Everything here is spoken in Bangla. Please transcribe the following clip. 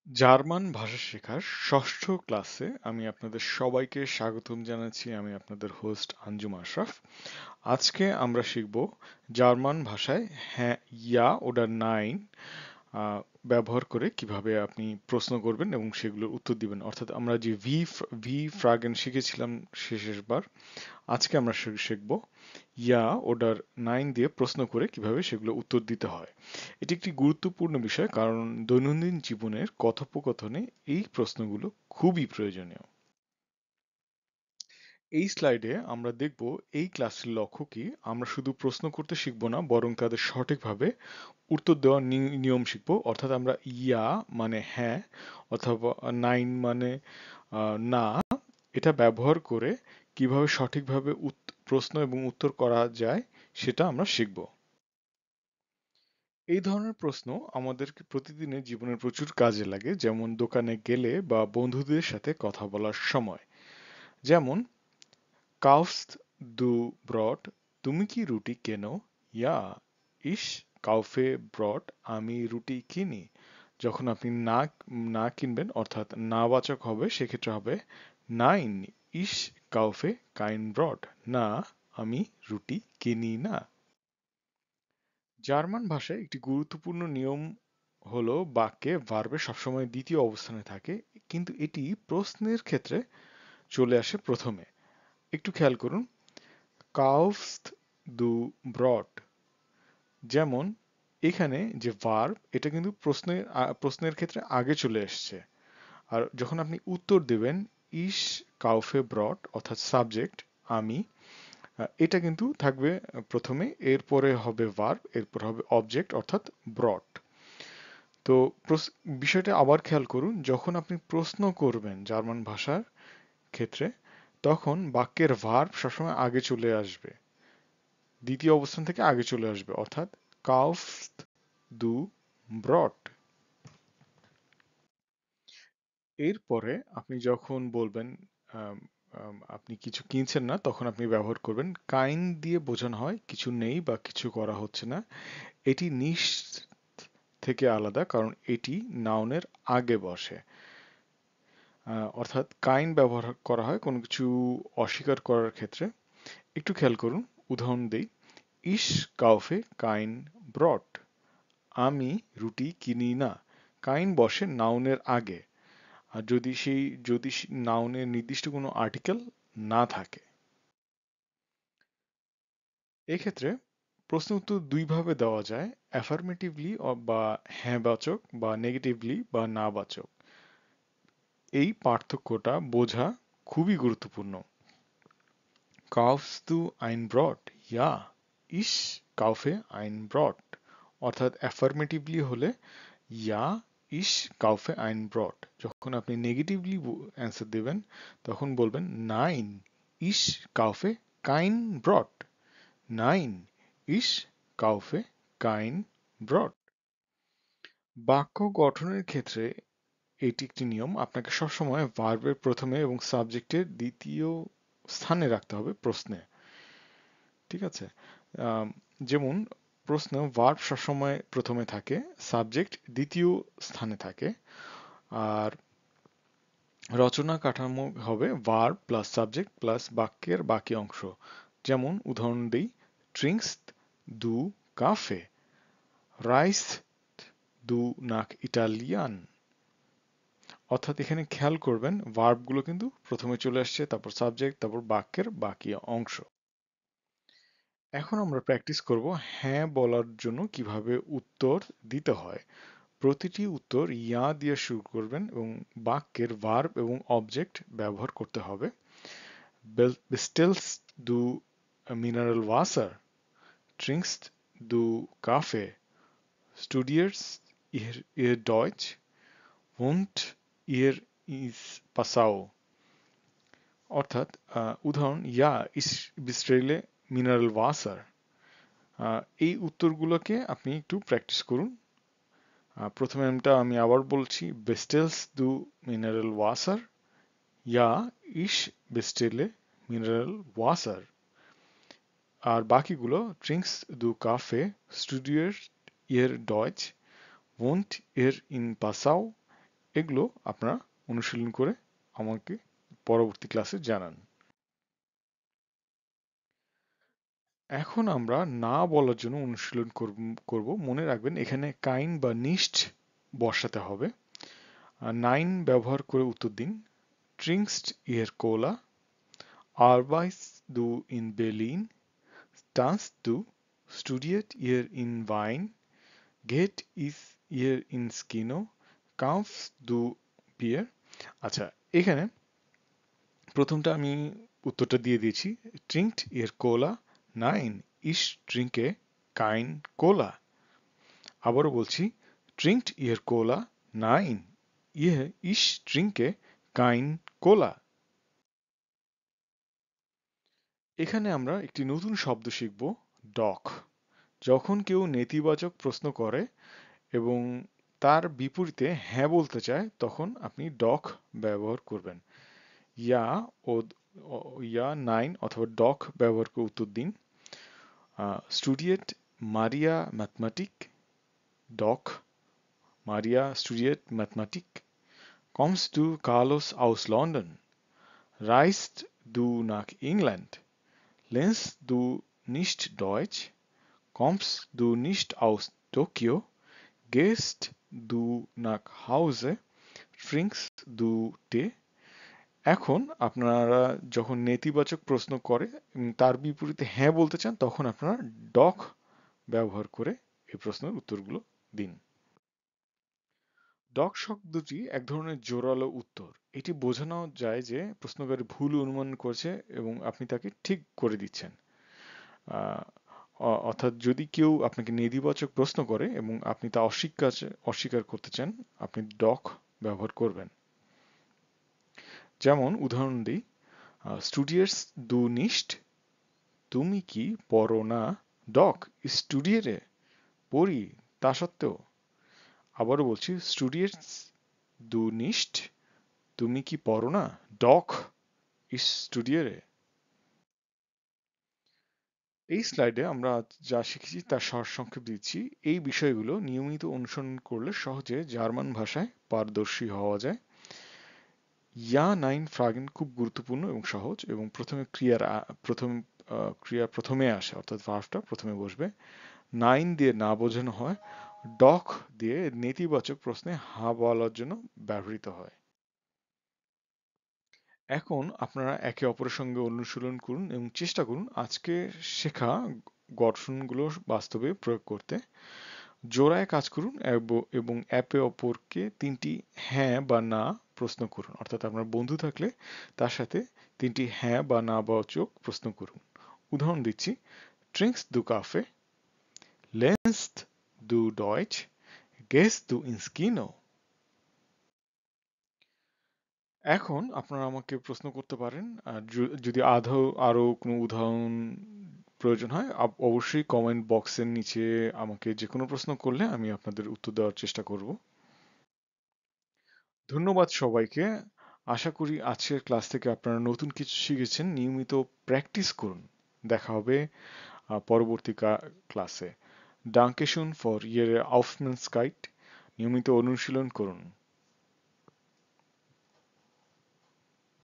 জার্মান ভাষা শেখার ষষ্ঠ ক্লাসে আমি আপনাদের সবাইকে স্বাগতম জানাচ্ছি। আমি আপনাদের হোস্ট আঞ্জুম আশরাফ। আজকে আমরা শিখব জার্মান ভাষায় হ্যাঁ ইয়া ওডার নাইন আহ, ব্যবহার করে কিভাবে আপনি প্রশ্ন করবেন এবং সেগুলোর উত্তর দিবেন। অর্থাৎ আমরা যে ভি ফ্রাগেন শিখেছিলাম শেষবার, আজকে আমরা শিখব ইয়া ওডার নাইন দিয়ে প্রশ্ন করে কিভাবে সেগুলো উত্তর দিতে হয়। এটি একটি গুরুত্বপূর্ণ বিষয়, কারণ দৈনন্দিন জীবনের কথোপকথনে এই প্রশ্নগুলো খুবই প্রয়োজনীয়। এই স্লাইডে আমরা দেখব এই ক্লাসের লক্ষ্য কি। আমরা শুধু প্রশ্ন করতে শিখব না, বরং তাদের সঠিকভাবে উত্তর দেওয়ার নিয়ম শিখব। অর্থাৎ আমরা ইয়া মানে হ্যাঁ অথবা নাইন মানে না, এটা ব্যবহার করে কিভাবে সঠিকভাবে প্রশ্ন এবং উত্তর করা যায় সেটা আমরা শিখব। এই ধরনের প্রশ্ন আমাদেরকে প্রতিদিনের জীবনে প্রচুর কাজে লাগে, যেমন দোকানে গেলে বা বন্ধুদের সাথে কথা বলার সময়। যেমন কাউফস্ট দু ব্রড, তুমি কি রুটি কেনো? ইয়া ইস কাউফে ব্রড, আমি রুটি কিনি। যখন আপনি না না কিনবেন, অর্থাৎ না বাচক হবে, সেক্ষেত্রে হবে নাইন ইস কাউফে কাইন ব্রড, না আমি রুটি কিনি না। জার্মান ভাষায় একটি গুরুত্বপূর্ণ নিয়ম হলো বাক্যে ভার্বের সবসময় দ্বিতীয় অবস্থানে থাকে, কিন্তু এটি প্রশ্নের ক্ষেত্রে চলে আসে প্রথমে। একটু খেয়াল করুন, কাউফস্ট দু ব্রড, যেমন এখানে যে ভার্ব, এটা কিন্তু প্রশ্নের ক্ষেত্রে আগে চলে এসছে। আর যখন আপনি উত্তর দেবেন, ইস কাউফে ব্রড অর্থাৎ সাবজেক্ট আমি, এটা কিন্তু থাকবে প্রথমে, এরপরে হবে ভার্ব, এরপর হবে অবজেক্ট অর্থাৎ ব্রড। তো বিষয়টা আবার খেয়াল করুন, যখন আপনি প্রশ্ন করবেন জার্মান ভাষার ক্ষেত্রে, তখন বাক্যের ভার্ব সবসময় আগে চলে আসবে, দ্বিতীয় অবস্থান থেকে আগে চলে আসবে, অর্থাৎ কাউফট দু ব্রট। এরপরে আপনি যখন বলবেন আম, আপনি কিছু কিনছেন না, তখন আপনি ব্যবহার করবেন কাইন দিয়ে। বোঝানো হয় কিছু নেই বা কিছু করা হচ্ছে না। এটি নিশ থেকে আলাদা, কারণ এটি নাউনের আগে বসে। অর্থাৎ কাইন ব্যবহার করা হয় কোনো কিছু অস্বীকার করার ক্ষেত্রে। একটু খেয়াল করুন, উদাহরণ দেই। ইস কাউফে কাইন ব্রট, আমি রুটি কিনি না। কাইন বসে নাউনের আগে, আর যদি নাউনের নির্দিষ্ট কোনো আর্টিকেল না থাকে। এক্ষেত্রে প্রশ্ন উত্তর দুইভাবে দেওয়া যায়, অ্যাফার্মেটিভলি বা হ্যাঁ বাচক, বা নেগেটিভলি বা না বাচক। এই পার্থক্যটা বোঝা খুবই গুরুত্বপূর্ণ। Kaufst du ein Brot? Ja, ich kaufe ein Brot। অর্থাৎ অ্যাফার্মেটিভলি হলে ইয়া ইস কাউফে আইন ব্রড। যখন আপনি নেগেটিভলি অ্যান্সার দেবেন, তখন বলবেন নাইন ইস কাউফে কাইন ব্রড, নাইন ইস কাউফে কাইন ব্রড। বাক্য গঠনের ক্ষেত্রে এটি একটি নিয়ম, আপনাকে সবসময় ভার্বের প্রথমে এবং সাবজেক্টের দ্বিতীয় স্থানে রাখতে হবে প্রশ্নে। ঠিক আছে? আম, যেমন প্রশ্ন ভার্ব সবসময় প্রথমে থাকে, সাবজেক্ট দ্বিতীয় স্থানে থাকে, আর রচনা কাঠামো হবে ভার্ব প্লাস সাবজেক্ট প্লাস বাক্যের বাকি অংশ। যেমন উদাহরণ দিই, ট্রিঙ্কস দু কাফে, রাইস দু নাক ইটালিয়ান। অর্থাৎ এখানে খেয়াল করবেন ভার্বগুলো কিন্তু প্রথমে চলে আসছে, তারপর সাবজেক্ট, তারপর বাক্যের বাকি অংশ। এখন আমরা প্র্যাকটিস করব হ্যাঁ বলার জন্য কিভাবে উত্তর দিতে হয়। প্রতিটি উত্তর ইয়া দিয়ে শুরু করবেন এবং বাক্যের ভার্ব এবং অবজেক্ট ব্যবহার করতে হবে। Bestellst du Mineralwasser? Trinkst du Kaffee? Studierst ihr Deutsch? Wohnt ihr in Passau? অর্থাৎ উদাহরণ, ইয়া ইস বিস্ট্রেলে মিনারেল ওয়াসার। এই উত্তরগুলোকে আপনি একটু প্র্যাকটিস করুন। প্রথমে আমি আবার বলছি, বেস্টেলস দু মিনারেল ওয়াসার, ইয়া ইস বেস্টেলে মিনারেল ওয়াসার। আর বাকিগুলো, ট্রিঙ্কস দু কাফে, স্টুডিয়ার ইয়ের Deutsch, wohnt ihr in Passau, এগুলো আপনারা অনুশীলন করে আমাকে পরবর্তী ক্লাসে জানান। এখন আমরা না বলার জন্য অনুশীলন করব। মনে রাখবেন এখানে কাইন বা নিশ্ট বসাতে হবে। 9 ব্যবহার করে উত্তর দিন। Trinkst ihr Cola? Arbeitest du in Berlin? Tanzt du? Studiert ihr in Wein? Geht ihr ins Kino? Kaufst du Bier? আচ্ছা, এখানে প্রথমটা আমি উত্তরটা দিয়ে দিয়েছি। Trinkt ihr Cola? Nein, ich trinke kein Cola. আবারও বলছি, Trinkt ihr Cola? Nein, ich trinke kein Cola. এখানে আমরা একটি নতুন শব্দ শিখব, ডক। যখন কেউ নেতিবাচক প্রশ্ন করে এবং তার বিপরীতে হ্যাঁ বলতে চায়, তখন আপনি ডক ব্যবহার করবেন। ইয়া ও ইয়া নাইন অথবা ডক ব্যবহার করে উত্তর দিন। স্টুডিয়েট মারিয়া ম্যাথমেটিক? ডক মারিয়া স্টুডিয়েট ম্যাথমেটিক? Kommst du Carlos aus London? Reist du nach England? Lernst du nicht Deutsch? Kommst du nicht aus Tokio? Gehst du nach Hause? Trinkst du Tee? এখন আপনারা যখন নেতিবাচক প্রশ্ন করে এবং তার বিপরীতে হ্যাঁ বলতে চান, তখন আপনারা ডক ব্যবহার করে এই প্রশ্নের উত্তরগুলো দিন। ডক শব্দটি এক ধরনের জোরালো উত্তর। এটি বোঝানো যায় যে প্রশ্নকারী ভুল অনুমান করছে এবং আপনি তাকে ঠিক করে দিচ্ছেন। অর্থাৎ যদি কেউ আপনাকে নেতিবাচক প্রশ্ন করে এবং আপনি তা অস্বীকার করতে চান, আপনি ডক ব্যবহার করবেন। যেমন উদাহরণ দিই, স্টুডিয়ার্স দু নিস্ট? তুমি কি পড়ো না? ডক স্টুডিয়ারে পড়ি তা সত্ত্বেও। আবারও বলছি, স্টুডিয়ার্স দু নিস্ট? তুমি কি পড়ো না? ডক স্টুডিয়ারে। এই স্লাইডে আমরা যা শিখেছি তার সারসংক্ষেপ দিচ্ছি। এই বিষয়গুলো নিয়মিত অনুসরণ করলে সহজে জার্মান ভাষায় পারদর্শী হওয়া যায়। ইয়া নাইন ফ্রাগেন খুব গুরুত্বপূর্ণ এবং সহজ, এবং ক্রিয়া প্রথমে আসে, অর্থাৎ ভার্বটা প্রথমে বসবে। নাইন দিয়ে না বোঝানো হয়। ডক দিয়ে নেতিবাচক প্রশ্নে হা বলার জন্য ব্যবহৃত হয়। এখন আপনারা একে অপরের সঙ্গে অনুশীলন করুন এবং চেষ্টা করুন আজকে শেখা গঠনগুলো বাস্তবে প্রয়োগ করতে। জোড়ায় কাজ করুন এবং একে অপরকে 3টি হ্যাঁ বা না প্রশ্ন করুন। অর্থাৎ আপনার বন্ধু থাকলে তার সাথে 3টি হ্যাঁ বা না বাচক প্রশ্ন করুন। উদাহরণ দিচ্ছি, Trinkst du Kaffee? Lernst du Deutsch? Gehst du ins Kino? এখন আপনারা আমাকে প্রশ্ন করতে পারেন, আর যদি আরো কোনো উদাহরণ প্রয়োজন হয় অবশ্যই কমেন্ট বক্সের নিচে আমাকে যে কোনো প্রশ্ন করলে আমি আপনাদের উত্তর দেওয়ার চেষ্টা করব। ধন্যবাদ সবাইকে। আশা করি আজকের ক্লাস থেকে আপনারা নতুন কিছু শিখেছেন। নিয়মিত প্র্যাকটিস করুন। দেখা হবে পরবর্তী ক্লাসে। Dankeschön für Ihre Aufmerksamkeit। নিয়মিত অনুশীলন করুন।